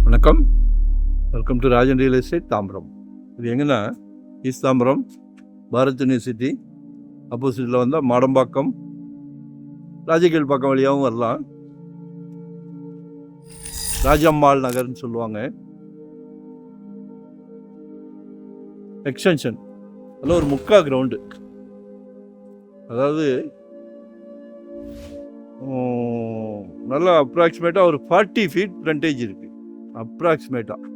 வணக்கம், welcome to Rajan real estate Tambaram. இது எங்கன்னா ஈஸ்ட் தாம்பரம் பாரத் யூனிவர்சிட்டி அப்போசிட்டில் வந்தால் மாடம்பாக்கம் ராஜகீழ் பக்கம் வழியாகவும் வரலாம். ராஜம்மாள் நகர்னு சொல்லுவாங்க. எக்ஸ்டென்ஷன் அதில் ஒரு முக்கா கிரவுண்டு, அதாவது நல்லா அப்ராக்சிமேட்டாக ஒரு 40 ஃபீட் ஃப்ரண்டேஜ் இருக்குது. அப்ராக்சிமேட்டாக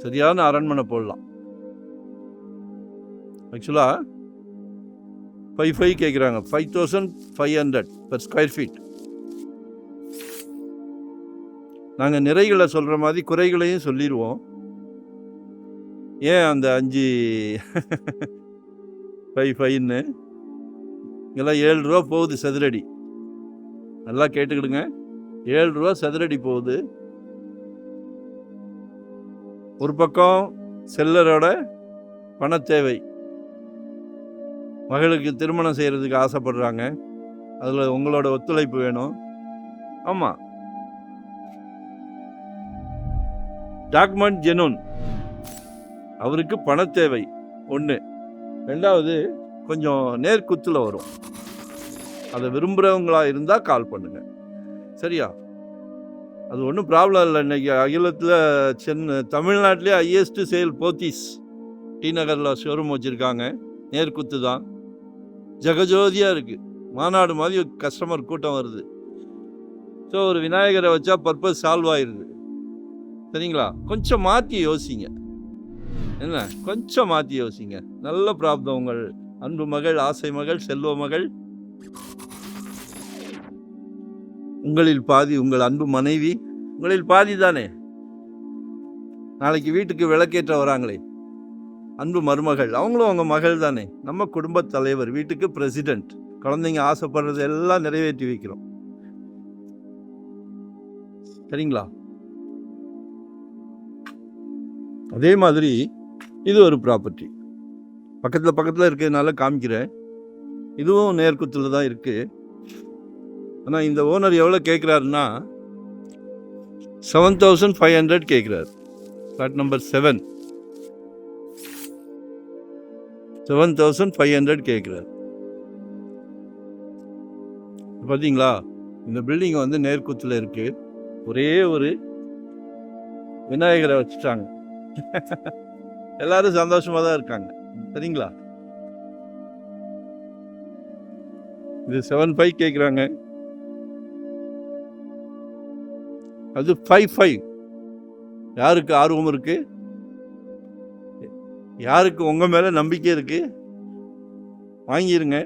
சரியான அரண்மனை போடலாம். ஆக்சுவலாக 5,500 கேட்குறாங்க, 5,500 per ஸ்கொயர் ஃபீட். நாங்கள் நிறைகளை சொல்கிற மாதிரி குறைகளையும் சொல்லிடுவோம். ஏன் அந்த 5,500ன்னு இங்கெல்லாம் 7 ரூபா போகுது சதுரடி. நல்லா கேட்டுக்கிடுங்க, 7 ரூபா சதுரடி போகுது. ஒரு பக்கம் செல்லரோட பண தேவை, மகளுக்கு திருமணம் செய்கிறதுக்கு ஆசைப்படுறாங்க, அதில் உங்களோட ஒத்துழைப்பு வேணும். ஆமாம், டாக்குமெண்ட் ஜெனூன், அவருக்கு பண தேவை ஒன்று. ரெண்டாவது, கொஞ்சம் நேர்குத்தில் வரும். அதை விரும்புகிறவங்களா இருந்தால் கால் பண்ணுங்க, சரியா? அது ஒன்றும் ப்ராப்ளம் இல்லை. இன்றைக்கி அகிலத்தில் தமிழ்நாட்டிலே ஹையஸ்ட் சேல் போத்தீஸ் டி நகரில் ஷோரூம் வச்சுருக்காங்க. நேர்குத்து தான், ஜெகஜோதியாக இருக்குது. மாநாடு மாதிரி கஸ்டமர் கூட்டம் வருது. ஸோ ஒரு விநாயகரை வச்சா பர்பஸ் சால்வ் ஆயிடுது, சரிங்களா? கொஞ்சம் மாற்றி யோசிங்க, என்ன கொஞ்சம் மாற்றி யோசிங்க. நல்ல பிராப்தம். உங்கள் அன்பு மகள், ஆசை மகள், செல்வ மகள், உங்களில் பாதி உங்கள் அன்பு மனைவி, உங்களில் பாதி தானே. நாளைக்கு வீட்டுக்கு விளக்கேற்ற வராங்களே அன்பு மருமகள், அவங்களும் அவங்க மகள் தானே. நம்ம குடும்ப தலைவர், வீட்டுக்கு பிரசிடென்ட். குழந்தைங்க ஆசைப்படுறது எல்லாம் நிறைவேற்றி வைக்கிறோம், சரிங்களா? அதே மாதிரி இது ஒரு ப்ராப்பர்ட்டி பக்கத்தில் இருக்கிறதுனால காமிக்கிறேன். இதுவும் நேர்குத்தில் தான் இருக்குது. ஆனால் இந்த ஓனர் எவ்வளோ கேட்குறாருன்னா 7,500 கேட்குறாரு. ஃப்ளாட் நம்பர் 7, 7,500 கேட்குறாரு. பார்த்தீங்களா, இந்த பில்டிங் வந்து நேர்குத்தில் இருக்குது. ஒரே ஒரு விநாயகரை வச்சுட்டாங்க. எல்லாரும் சந்தோஷமாக தான் இருக்காங்க, சரிங்களா? இது 7,500 கேட்குறாங்க. அது 5,500. யாருக்கு ஆர்வம் இருக்கு, யாருக்கு உங்கள் மேலே நம்பிக்கை இருக்கு, வாங்கிருங்க,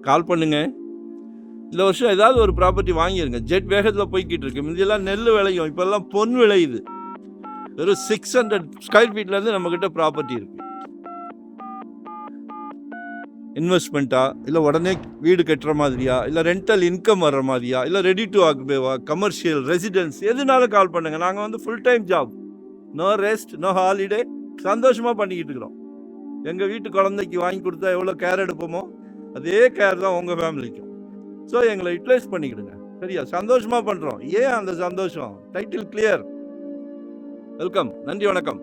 கால் பண்ணுங்க. இந்த வருஷம் ஏதாவது ஒரு ப்ராப்பர்ட்டி வாங்கிருங்க. ஜெட் வேகத்தில் போய்கிட்டு இருக்கு. முந்தியெல்லாம் நெல் விளையும், இப்போல்லாம் பொன் விளையுது. வெறும் 600 ஸ்கொயர் ஃபீட்லேருந்து நம்மக்கிட்ட ப்ராப்பர்ட்டி இருக்கு. இன்வெஸ்ட்மெண்ட்டா, இல்லை உடனே வீடு கட்டுற மாதிரியா, இல்லை ரெண்டல் இன்கம் வர்ற மாதிரியா, இல்லை ரெடி டு ஆக்குபேவா, கமர்ஷியல், ரெசிடென்ஸ், எதுனாலும் கால் பண்ணுங்கள். நாங்கள் வந்து full time job, no rest, no holiday, சந்தோஷமாக பண்ணிக்கிட்டு இருக்கிறோம். எங்கள் வீட்டு குழந்தைக்கு வாங்கி கொடுத்தா எவ்வளோ கேர் எடுப்போமோ அதே கேர் தான் உங்கள் ஃபேமிலிக்கும். ஸோ எங்களை யூட்டிலைஸ் பண்ணிக்கிடுங்க, சரியா? சந்தோஷமாக பண்ணுறோம். ஏன் அந்த சந்தோஷம்? Title clear. வெல்கம், நன்றி, வணக்கம்.